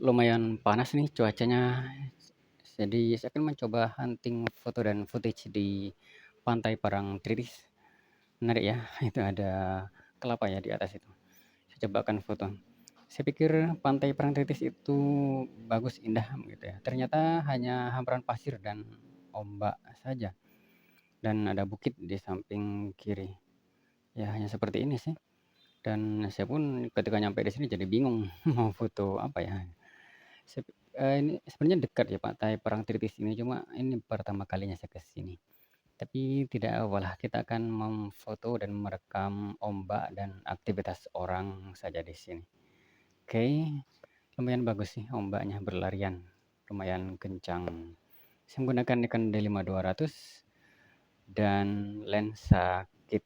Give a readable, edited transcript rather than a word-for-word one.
Lumayan panas nih cuacanya. Jadi saya akan mencoba hunting foto dan footage di Pantai Parangtritis. Menarik ya, itu ada kelapa ya di atas itu. Saya coba akan foto. Saya pikir Pantai Parangtritis itu bagus, indah gitu ya. Ternyata hanya hamparan pasir dan ombak saja. Dan ada bukit di samping kiri. Ya hanya seperti ini sih. Dan saya pun ketika nyampe di sini jadi bingung mau foto apa ya. Ini sebenarnya dekat ya Pantai Parangtritis ini, cuma ini pertama kalinya saya ke sini. Tapi tidak apalah, kita akan memfoto dan merekam ombak dan aktivitas orang saja di sini. Oke, lumayan bagus sih ombaknya berlarian, lumayan kencang. Saya menggunakan Nikon D5200 dan lensa kit.